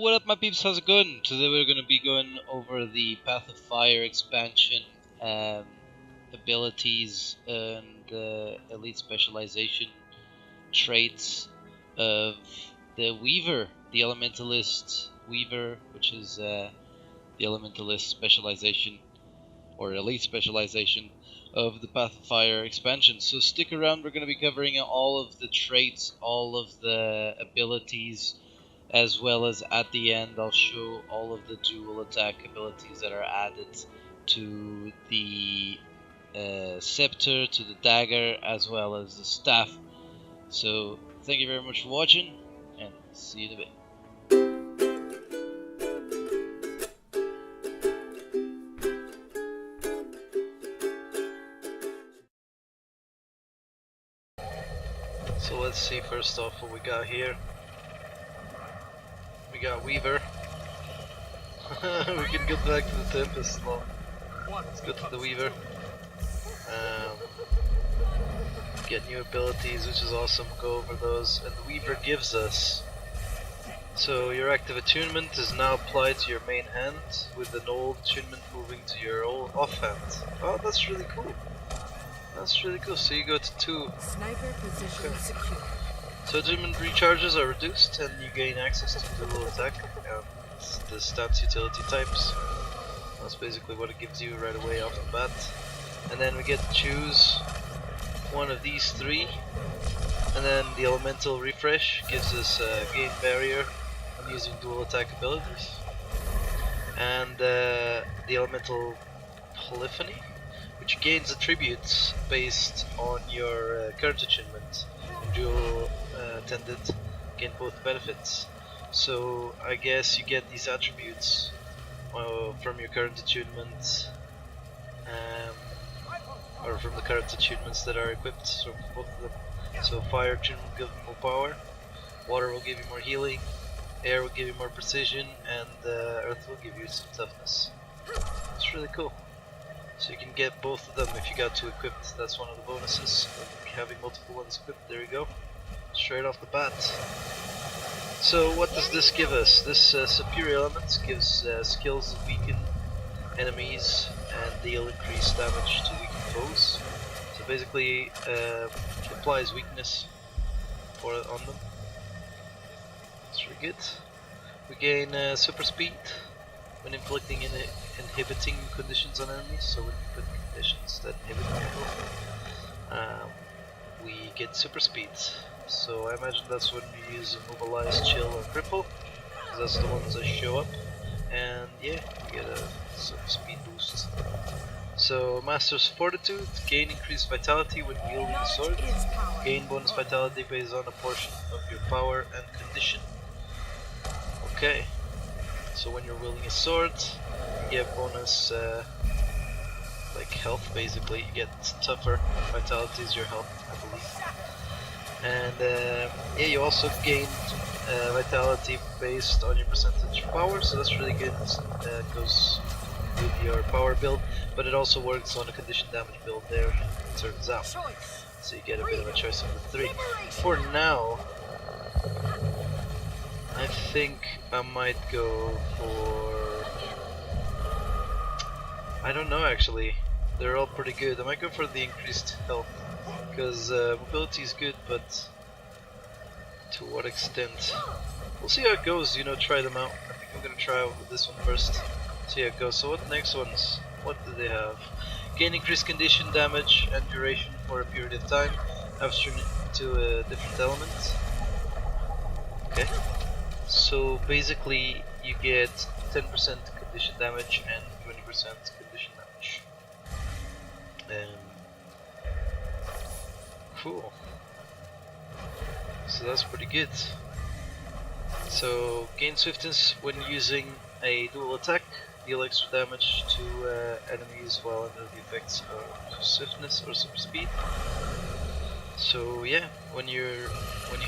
What up, my peeps? How's it going? Today we're going to be going over the Path of Fire expansion, abilities, and elite specialization traits of the Weaver, the Elementalist Weaver, which is the Elementalist specialization or elite specialization of the Path of Fire expansion. So stick around, we're going to be covering all of the traits, all of the abilities, as well as at the end I'll show all of the dual attack abilities that are added to the scepter, to the dagger, as well as the staff. So thank you very much for watching, and see you in a bit. So let's see first off what we got here. We got Weaver. We can get back to the Tempest law. Let's go to the Weaver. Get new abilities, which is awesome. Go over those. And the Weaver gives us. So your active attunement is now applied to your main hand, with an old attunement moving to your old offhand. Oh, that's really cool. That's really cool. So you go to 2. Sniper position secure. So attunement recharges are reduced, and you gain access to dual attack and the stats utility types. That's basically what it gives you right away off the bat. And then we get to choose one of these 3. And then the elemental refresh gives us gain barrier when using dual attack abilities. And the elemental polyphony, which gains attributes based on your current attunement. Dual tended gain both benefits. So I guess you get these attributes from your current attunement, or from the current attunements that are equipped, so both of them. So fire attunement will give you more power, water will give you more healing, air will give you more precision, and earth will give you some toughness. It's really cool. So you can get both of them if you got 2 equipped. That's one of the bonuses of having multiple ones equipped. There you go, straight off the bat. So what does this give us? This superior element gives skills that weaken enemies and deal increased damage to weaken foes. So basically applies weakness on them. That's really good. We gain super speed when inflicting inhibiting conditions on enemies. So when you put conditions that inhibit people, we get super speed. So I imagine that's when you use immobilize, chill, and cripple, because that's the ones that show up. And yeah, you get a super speed boost. So Master's Fortitude, gain increased vitality when wielding a sword. Gain bonus vitality based on a portion of your power and condition. Okay. So when you're wielding a sword, you get bonus like health basically. You get tougher. Vitality is your health, I believe. And yeah, you also gain vitality based on your percentage power, so that's really good. It goes with your power build, but it also works on a condition damage build there, it turns out. So you get a bit of a choice of the 3. For now, I think I might go for... I don't know actually, they're all pretty good. I might go for the increased health, because mobility is good, but to what extent? We'll see how it goes, you know, try them out. I think I'm gonna try out with this one first, see how it goes. So what next ones? What do they have? Gain increased condition damage and duration for a period of time, after to a different element. Okay. So basically you get 10% condition damage and 20% condition damage. Cool. So that's pretty good. So gain swiftness when using a dual attack, deal extra damage to enemies while under the effects of swiftness or super speed. So yeah, when you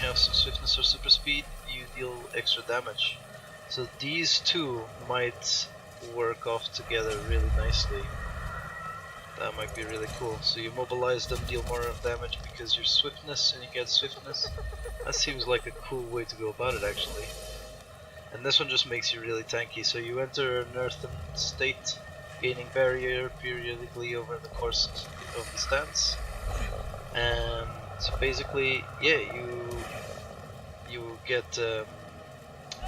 have some swiftness or super speed, you deal extra damage. So these 2 might work off together really nicely. That might be really cool. So you mobilize them, deal more damage because you're swiftness and you get swiftness. That seems like a cool way to go about it actually. and this one just makes you really tanky. So you enter an earthen state, gaining barrier periodically over the course of the stance. And so basically, yeah, you get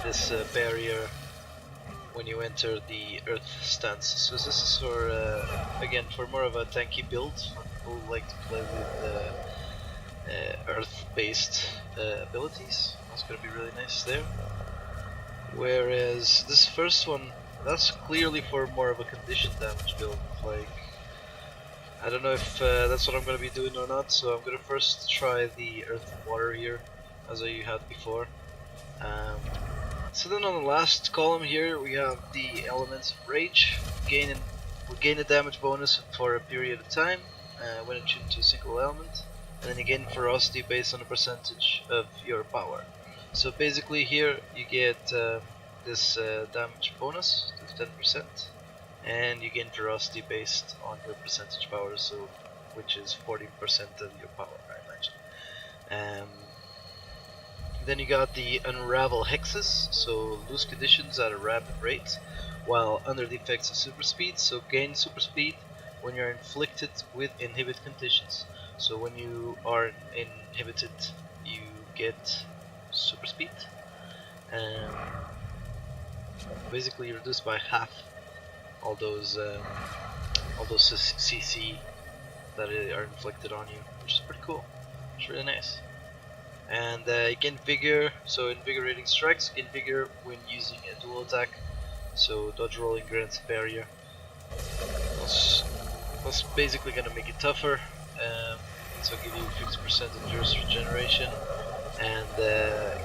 this barrier when you enter the earth stance. So this is for again for more of a tanky build for people who like to play with earth-based abilities. That's gonna be really nice there. Whereas this first one, that's clearly for more of a condition damage build. Like, I don't know if that's what I'm gonna be doing or not. So I'm gonna first try the earth and water here, as I had before. So then on the last column here we have the elements of rage. We gain a damage bonus for a period of time when attuned to a single element, and then you gain ferocity based on a percentage of your power. So basically here you get this damage bonus to 10%, and you gain ferocity based on your percentage power, so which is 14% of your power, I imagine. Then you got the unravel hexes, so lose conditions at a rapid rate while under the effects of super speed. So gain super speed when you're inflicted with inhibit conditions. So when you are inhibited, you get super speed. Basically, you reduce by half all those CC that are inflicted on you, which is pretty cool. It's really nice. And you gain vigor, so invigorating strikes, you gain vigor when using a dual attack. So dodge rolling grants a barrier. That's basically gonna make it tougher. So give you 50% endurance regeneration, and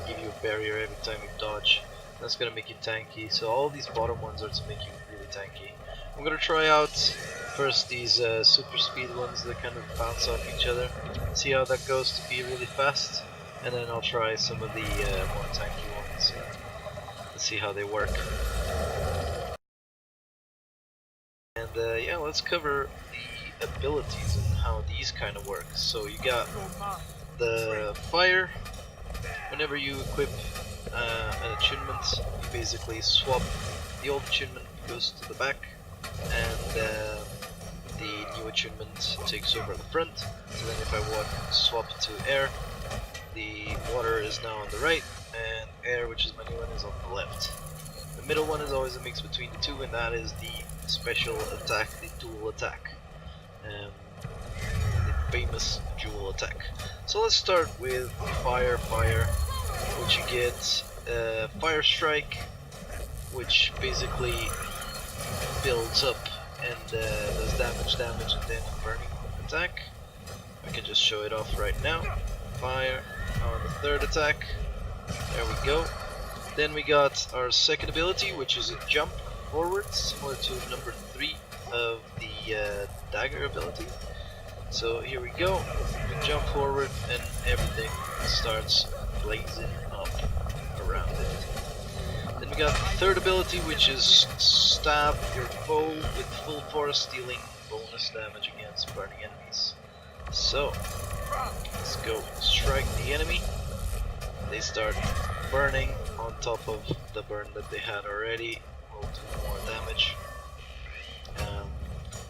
give you a barrier every time you dodge. That's gonna make you tanky. So all these bottom ones are to make you really tanky. I'm gonna try out first these super speed ones that kind of bounce off each other. See how that goes to be really fast. And then I'll try some of the more tanky ones. Let's see how they work. And yeah, let's cover the abilities and how these kind of work. So you got the fire. Whenever you equip an attunement, you basically swap the old attunement goes to the back, and the new attunement takes over the front. So then if I want to swap to air, the water is now on the right, and air, which is my new one, is on the left. The middle one is always a mix between the two, and that is the special attack, the dual attack. The famous dual attack. So let's start with fire, which you get fire strike, which basically builds up and does damage, and then a burning attack. I can just show it off right now. Fire on the third attack. There we go. Then we got our second ability, which is a jump forward, similar to number 3 of the dagger ability. So here we go. We jump forward and everything starts blazing up around it. Then we got the third ability, which is stab your foe with full force, dealing bonus damage against burning enemies. So let's go strike the enemy. They start burning on top of the burn that they had already. We'll do more damage.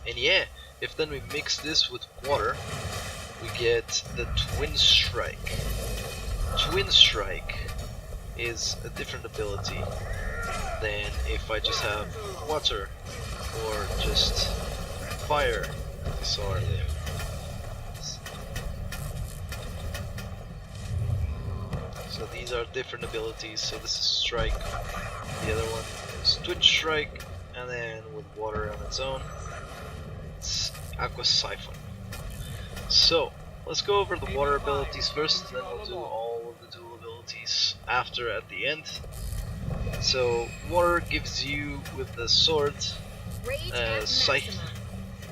And yeah, if then we mix this with water, we get the twin strike. Twin strike is a different ability than if I just have water or just fire, as we saw earlier. So these are different abilities. So this is strike, the other one is twin strike, and then with water on its own, it's aqua siphon. So let's go over the water abilities first, then we'll do all of the dual abilities after at the end. So water gives you with the sword scythe,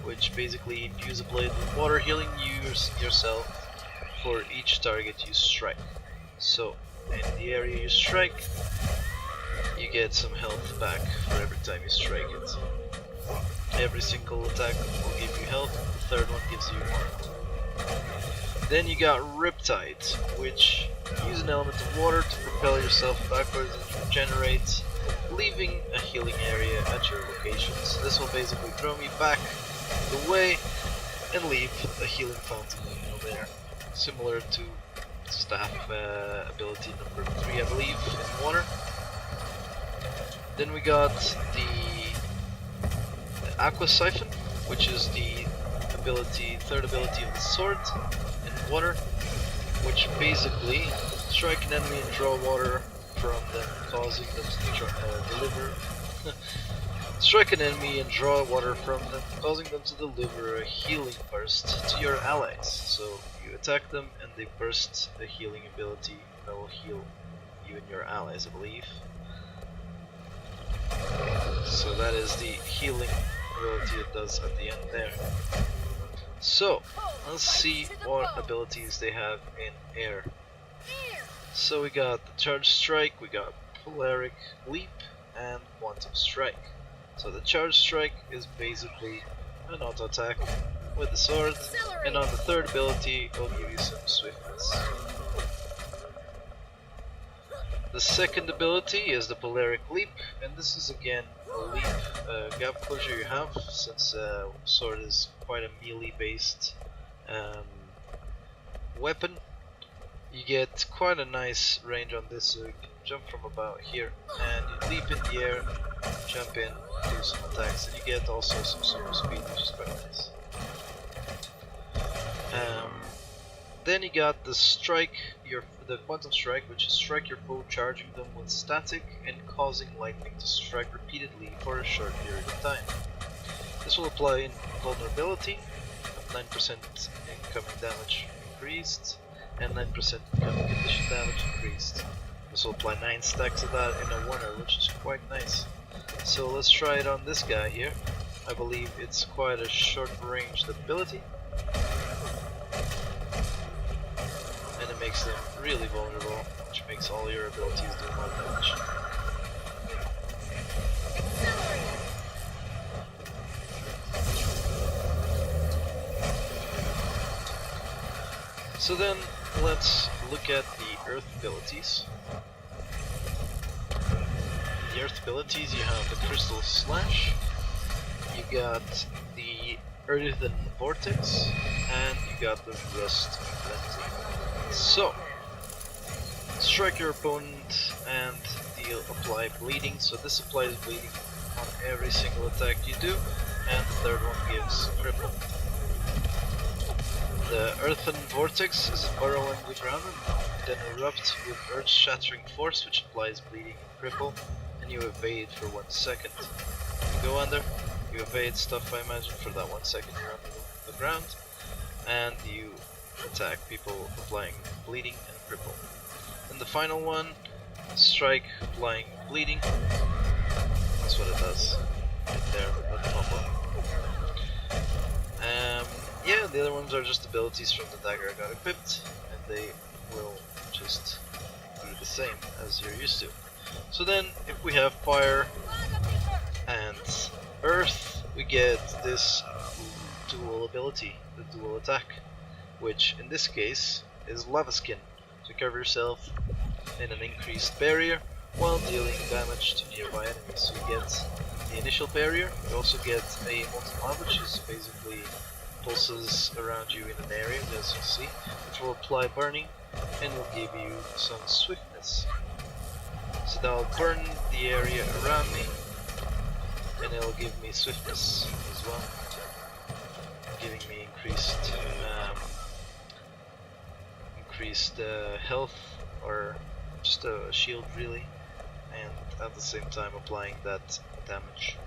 which basically imbues a blade with water, healing yourself for each target you strike. So in the area you strike, you get some health back for every time you strike it. Every single attack will give you health, the third one gives you more. Then you got Riptide, which use an element of water to propel yourself backwards and regenerate, leaving a healing area at your location. So this will basically throw me back the way and leave a healing fountain there, similar to staff ability number 3, I believe, in water. Then we got the Aqua Siphon, which is the third ability of the sword in water, which basically strike an enemy and draw water from them, causing them to deliver. Strike an enemy and draw water from them, causing them to deliver a healing burst to your allies. So you attack them and they burst a healing ability that will heal you and your allies, I believe. So that is the healing ability it does at the end there. So let's see what abilities they have in air. So we got the Charge Strike, we got Polaric Leap, and Quantum Strike. So the Charge Strike is basically an auto attack with the sword, and on the third ability it will give you some swiftness. The second ability is the Polaric Leap, and this is again a leap gap closure you have, since sword is quite a melee based weapon. You get quite a nice range on this, so you can jump from about here and you leap in the air, jump in, do some attacks, and you get also some super speed, which is quite nice. Then you got the strike, the Quantum Strike, which is strike your foe, charging them with static and causing lightning to strike repeatedly for a short period of time. This will apply in vulnerability, 9% incoming damage increased, and 9% incoming condition damage increased. This will apply 9 stacks of that in a warner, which is quite nice. So let's try it on this guy here. I believe it's quite a short ranged ability, and it makes them really vulnerable, which makes all your abilities do more damage. So then let's look at the earth abilities. The earth abilities, you have the Crystal Slash, you got the Earthen Vortex, and you got the Rust Cleansing. So, strike your opponent and deal apply bleeding. So this applies bleeding on every single attack you do, and the third one gives cripple. The Earthen Vortex is a burrow in the ground and then erupt with earth-shattering force, which applies bleeding and cripple, and you evade for 1 second. You go under, you evade stuff, I imagine, for that 1 second you're under the ground, and you attack people applying bleeding and cripple. And the final one, strike applying bleeding. That's what it does right there with the combo. Yeah, the other ones are just abilities from the dagger I got equipped, and they will just do the same as you're used to. So then, if we have fire and earth, we get this dual ability, the dual attack, which in this case is Lava Skin. So cover yourself in an increased barrier while dealing damage to nearby enemies. So you get the initial barrier, you also get a molten lava, which is basically pulses around you in an area, as you see, which will apply burning and will give you some swiftness. So that will burn the area around me, and it will give me swiftness as well, giving me increased health, or just a shield really, and at the same time applying that damage.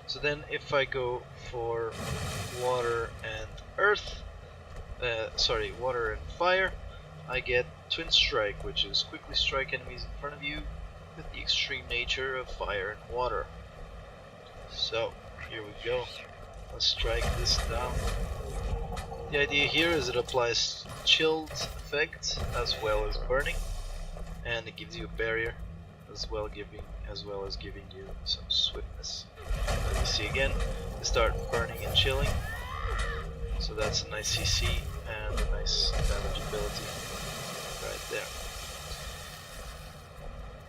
So then if I go for water and earth, water and fire, I get Twin Strike, which is quickly strike enemies in front of you with the extreme nature of fire and water. So here we go, let's strike this down. The idea here is it applies chilled effect as well as burning, and it gives you a barrier as well as giving you some swiftness. As you see again, they start burning and chilling, so that's a nice CC and a nice damage ability right there.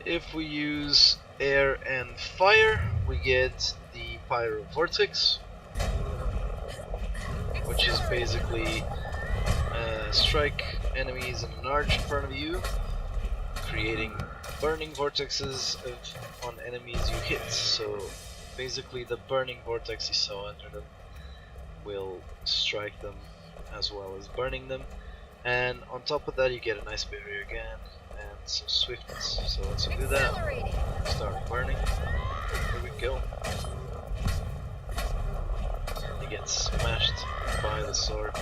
If we use air and fire, we get the Pyro Vortex, which is basically strike enemies in an arch in front of you, creating burning vortexes on enemies you hit. So basically the burning vortex you saw under them will strike them as well as burning them, and on top of that you get a nice barrier again and some swiftness. So once you do that, start burning. Here we go. He gets smashed by the sword.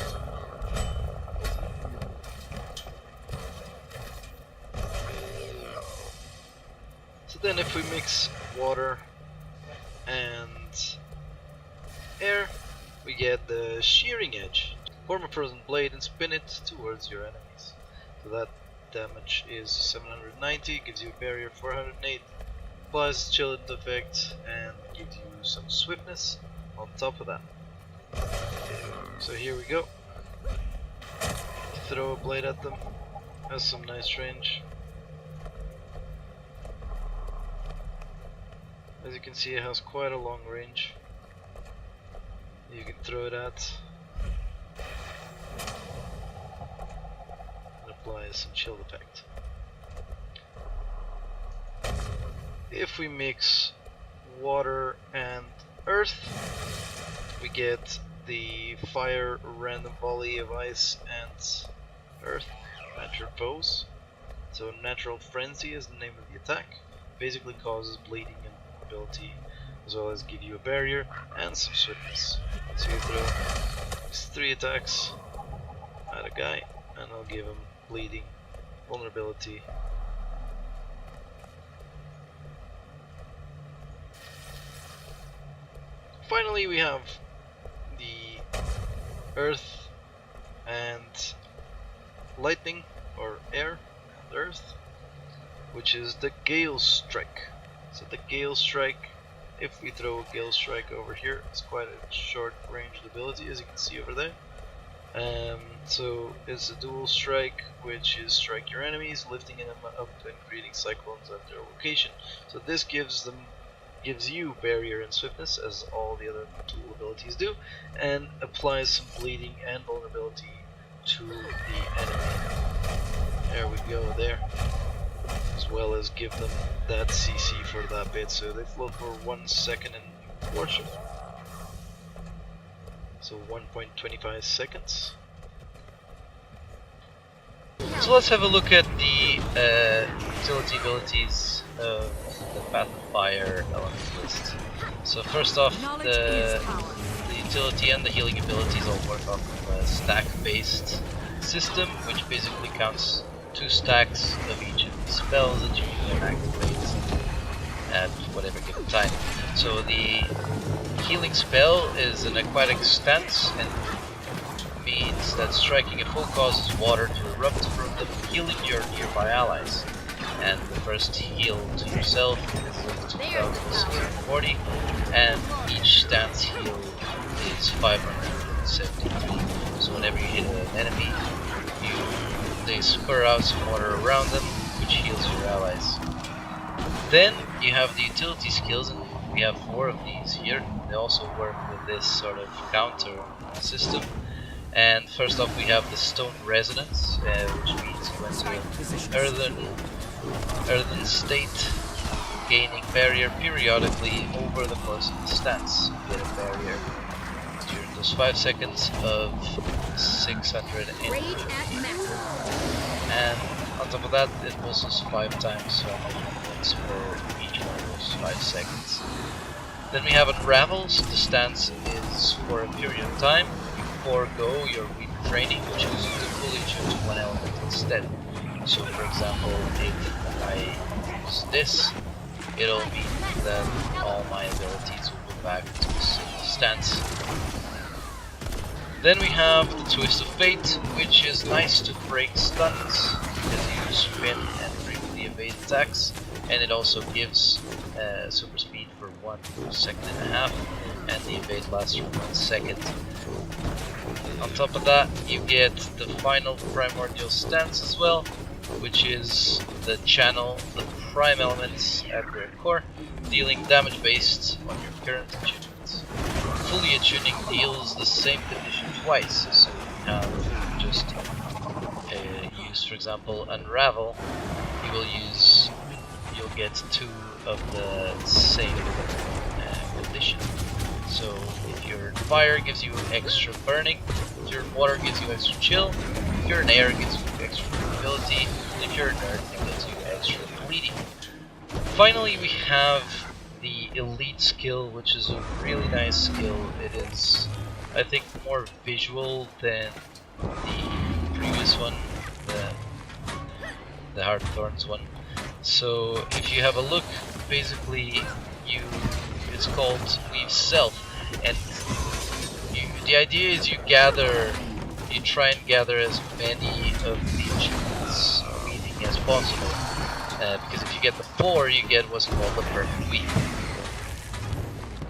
So then if we mix water and air, we get the shearing edge. Form a frozen blade and spin it towards your enemies. So that damage is 790, gives you a barrier 408, plus chill effect, and gives you some swiftness on top of that. So here we go. Throw a blade at them, has some nice range. As you can see, it has quite a long range. You can throw it at and apply some chill effect. If we mix water and earth, we get the fire random volley of ice and earth natural foes. So natural frenzy is the name of the attack. Basically causes bleeding and ability, as well as give you a barrier and some swiftness. So you throw these 3 attacks at a guy and I'll give him bleeding, vulnerability, finally we have the earth and lightning, or air and earth, which is the Gale Strike. So the Gale Strike, if we throw a Gale Strike over here, it's quite a short ranged ability, as you can see over there. So it's a dual strike, which is strike your enemies, lifting them up and creating cyclones at their location. So this gives you barrier and swiftness, as all the other dual abilities do, and applies some bleeding and vulnerability to the enemy. There we go there. As well as give them that CC for that bit, so they float for 1 second and portion. So 1.25 seconds. So let's have a look at the utility abilities of the Path of Fire Elementalist. So first off, the utility and the healing abilities all work off of a stack-based system, which basically counts 2 stacks of each of the spells that you can activate at whatever given time. So the healing spell is an aquatic stance and means that striking a foe causes water to erupt from them, healing your nearby allies. And the first heal to yourself is 2640, and each stance heal is 573. So whenever you hit an enemy, they spur out some water around them, which heals your allies. Then you have the utility skills, and we have 4 of these here. They also work with this sort of counter system. And first off, we have the Stone Resonance, which means you enter an earthen state, gaining barrier periodically over the course of the stance. You get a barrier during those 5 seconds of 650. And on top of that, it pulses 5 times, so points for each one of those 5 seconds. Then we have Unravel, so the stance is for a period of time. You forego your weak training, which is to fully choose one element instead. So for example, if I use this, it'll mean that all my abilities will go back to the stance. Then we have the Twist of Fate, which is nice to break stuns, because you spin and briefly evade attacks, and it also gives super speed for 1.5 seconds, and the evade lasts for 1 second. On top of that, you get the final primordial stance as well, which is the channel the prime elements at their core, dealing damage based on your current attunements. Fully attuning deals the same condition twice, so you have just use, for example, unravel. You'll get 2 of the same condition. So if your fire gives you extra burning, if your water gives you extra chill, if you're in air it gives you extra durability, and if you're in earth it gives you extra bleeding. Finally, we have the elite skill, which is a really nice skill. It is, I think, more visual than the previous one, the Heart Thorns one. So if you have a look, basically it's called Weave Self, and the idea is you try and gather as many of the achievements weaving as possible, because if you get the 4, you get what's called the perfect weave.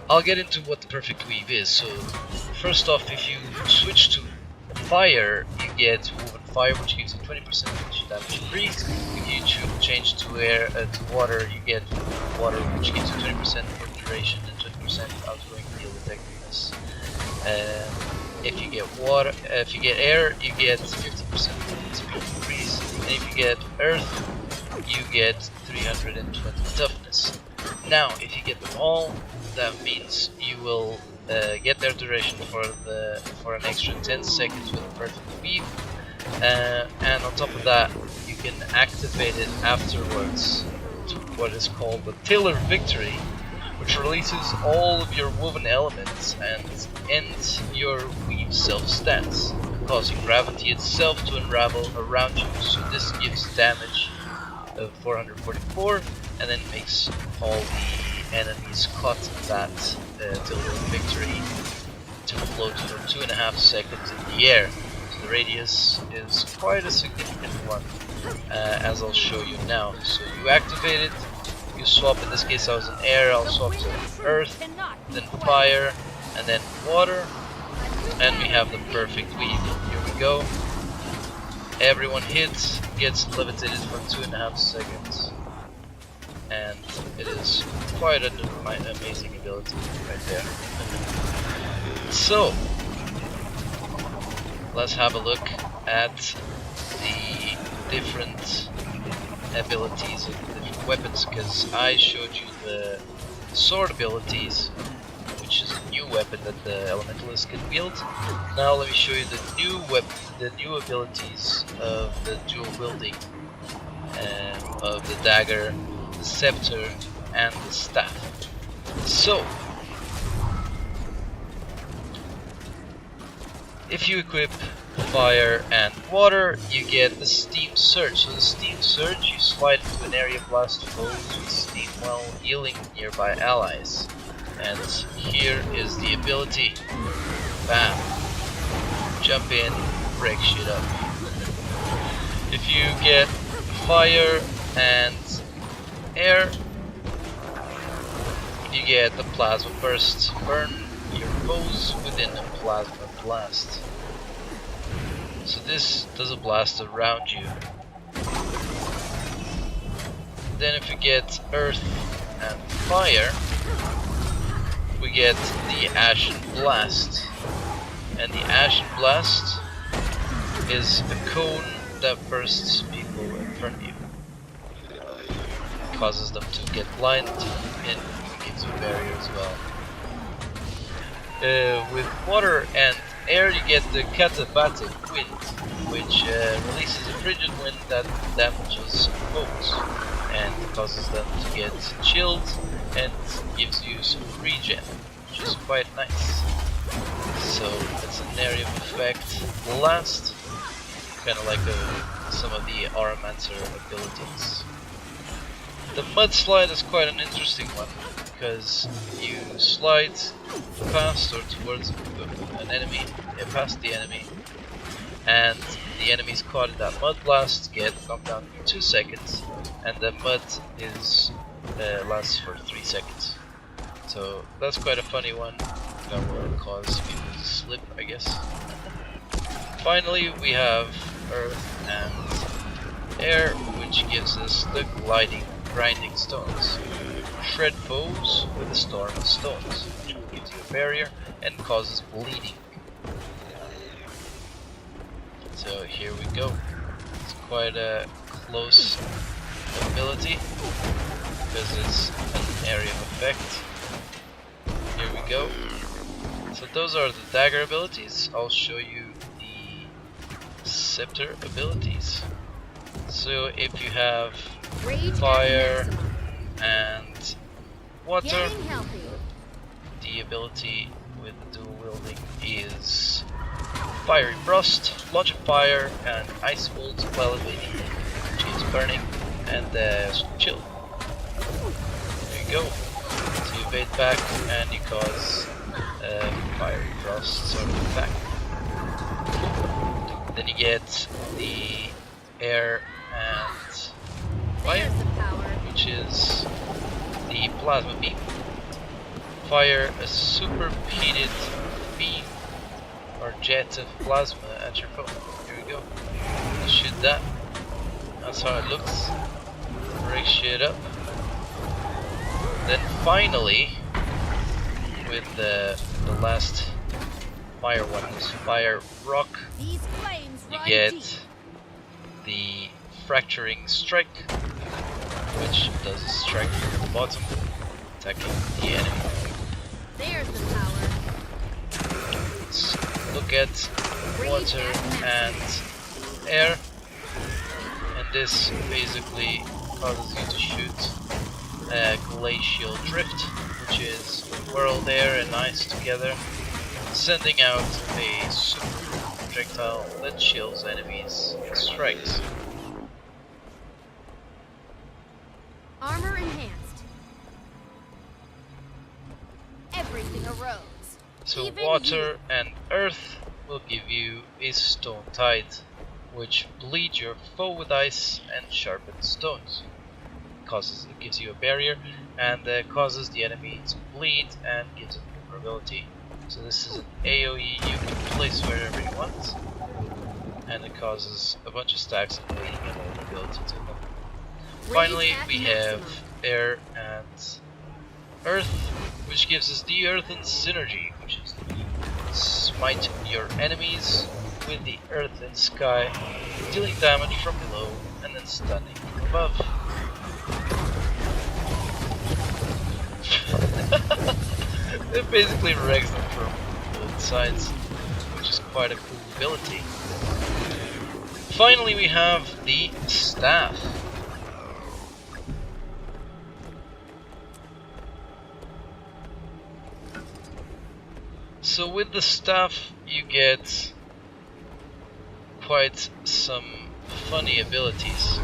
I'll get into what the perfect weave is. So first off, if you switch to fire, you get woven fire, which gives you 20% damage and breeze. If you change to air to water, you get water, which gives you 20% for duration and 20% outgoing heal effectiveness. If you get air, you get 50% speed and breeze. And if you get earth, you get 320 toughness. Now, if you get them all, that means you will get their duration for an extra 10 seconds with a perfect weave, and on top of that, you can activate it afterwards to what is called the Tiller Victory, which releases all of your woven elements and ends your weave self stance, causing gravity itself to unravel around you. So this gives damage of 444, and then makes all the enemies caught in that Tiller Victory to float for 2.5 seconds in the air. So the radius is quite a significant one, as I'll show you now. So you activate it, you swap. In this case I was in air, I'll swap to earth, then fire, and then water, and we have the perfect weave. Here we go. Everyone hits, gets levitated for 2.5 seconds, and it is quite an amazing ability right there. So let's have a look at the different abilities of the different weapons, because I showed you the sword abilities, which is a new weapon that the Elementalist can wield. Now let me show you the new abilities of the dual wielding of the dagger, the scepter, and the staff. So if you equip fire and water, you get the steam surge. So the steam surge, you slide into an area, blast foes with steam while healing nearby allies. And here is the ability. Bam! Jump in, break shit up. If you get fire and air, you get the plasma burst. Burn your foes within a plasma blast. So this does a blast around you. Then if you get earth and fire, we get the Ashen Blast. And the Ashen Blast is a cone that bursts people in front of you. It causes them to get blind, and gives you a barrier as well. With water and air, you get the Katabatic Wind, which releases a frigid wind that damages foes and causes them to get chilled, and gives you some regen, which is quite nice. So it's an area of effect blast, kind of like some of the Aromancer abilities. The mudslide is quite an interesting one, because you slide past or towards an enemy, past the enemy, and the enemies caught in that mud blast get knocked down for 2 seconds, and the mud is lasts for 3 seconds. So that's quite a funny one. That will cause people to slip, I guess. Finally, we have earth and air, which gives us the grinding stones. Shred foes with a storm of stones, which gives you a barrier and causes bleeding. So here we go. It's quite a close ability because it's an area of effect. Here we go. So those are the dagger abilities. I'll show you the scepter abilities. So if you have fire and water, the ability with the dual wielding is fiery frost, launch of fire, and ice bolt while evading, which is burning, and chill. There you go. So you evade back and you cause fiery frost sort of effect. Then you get the air and fire, which is the plasma beam. Fire a superheated beam or jet of plasma at your foe. Here we go. I'll shoot that. That's how it looks. Break shit up. Then finally, with the last fire one, is fire rock, you get the fracturing strike, which does a strike from the bottom, attacking the enemy. There's the power. Let's look at water and air, and this basically causes you to shoot glacial drift, which is world air and ice together, sending out a super projectile that chills enemies and strikes. Armor enhanced. Everything arose. So Even water and earth will give you a stone tide, which bleeds your foe with ice and sharpens stones. It gives you a barrier and causes the enemy to bleed and gives it vulnerability. So this is an AoE you can place wherever you want, and it causes a bunch of stacks of bleeding and vulnerability to them. Finally, we have air and earth, which gives us the earthen synergy, which is smite your enemies with the earth and sky, dealing damage from below and then stunning from above. It basically wrecks them from both sides, which is quite a cool ability. Finally, we have the staff. So with the staff you get quite some funny abilities.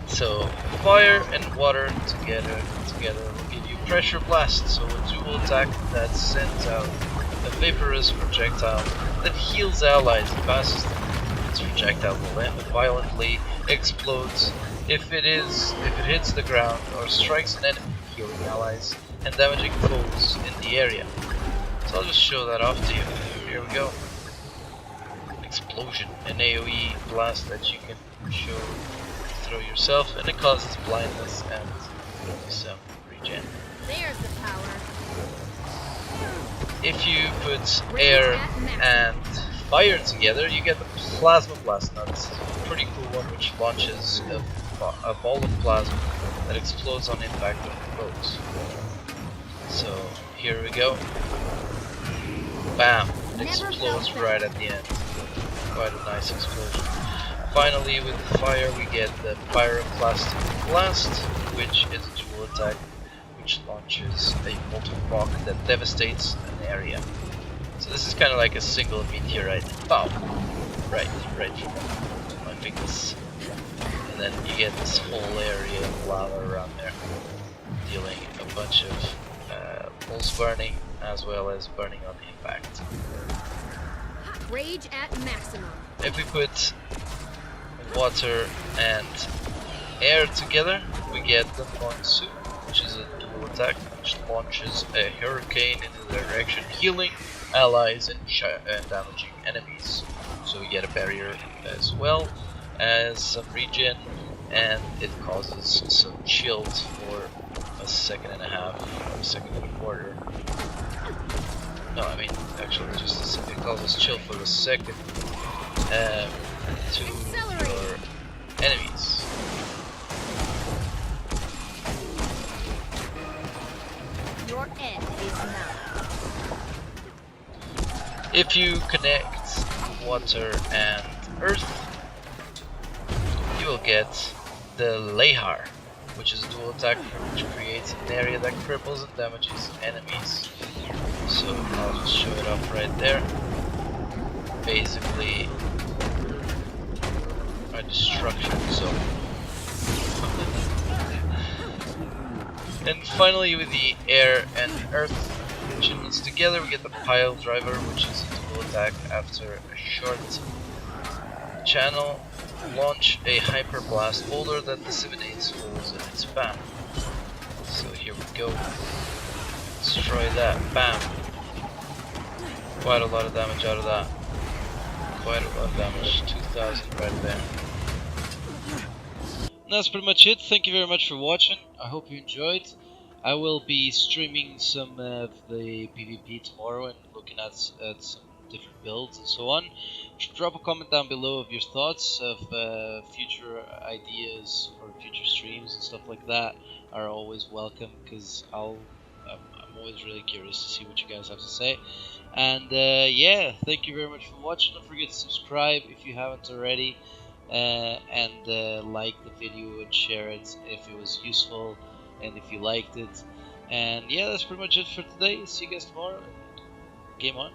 So fire and water together will give you pressure blast, so a dual attack that sends out a vaporous projectile that heals allies and passes them. This projectile will violently explodes if it hits the ground or strikes an enemy, healing allies and damaging foes in the area. So I'll just show that off to you. Here we go. Explosion, an AoE blast that you can throw yourself, and it causes blindness and some regen. There's the power. If you put air and fire together, you get the plasma blast. Now this is a pretty cool one, which launches a ball of plasma that explodes on impact of the foes. So here we go. Bam! It explodes right at the end. Quite a nice explosion. Finally, with the fire, we get the pyroclastic blast, which is a dual attack, which launches a molten rock that devastates an area. So this is kind of like a single meteorite. Pow! Right from my fingers. And then you get this whole area of lava around there, dealing a bunch of pulse burning as well as burning on impact. Rage at maximum. If we put water and air together, we get the monsoon, which is a dual attack which launches a hurricane into the direction, healing allies and damaging enemies. So we get a barrier as well as some regen, and it causes some shield for a second and a half, or a second and a quarter. No, I mean actually just it causes chill for a second to your enemies. Your end is now. If you connect water and earth, you will get the Lehar, which is a dual attack which creates an area that cripples and damages enemies. So I'll just show it up right there. Basically a destruction zone. And finally, with the air and earth achievements together, we get the pile driver, which is a dual attack after a short channel. Launch a hyper blast boulder that disseminates holes in its path. So here we go. Destroy that. Bam. Quite a lot of damage out of that. Quite a lot of damage. 2,000 right there. That's pretty much it. Thank you very much for watching. I hope you enjoyed. I will be streaming some of the PvP tomorrow and looking at some different builds and so on. Drop a comment down below of your thoughts of future ideas for future streams and stuff like that are always welcome, because I'm always really curious to see what you guys have to say. And yeah, thank you very much for watching. Don't forget to subscribe if you haven't already, and like the video and share it if it was useful and if you liked it. And yeah, that's pretty much it for today. See you guys tomorrow. Game on.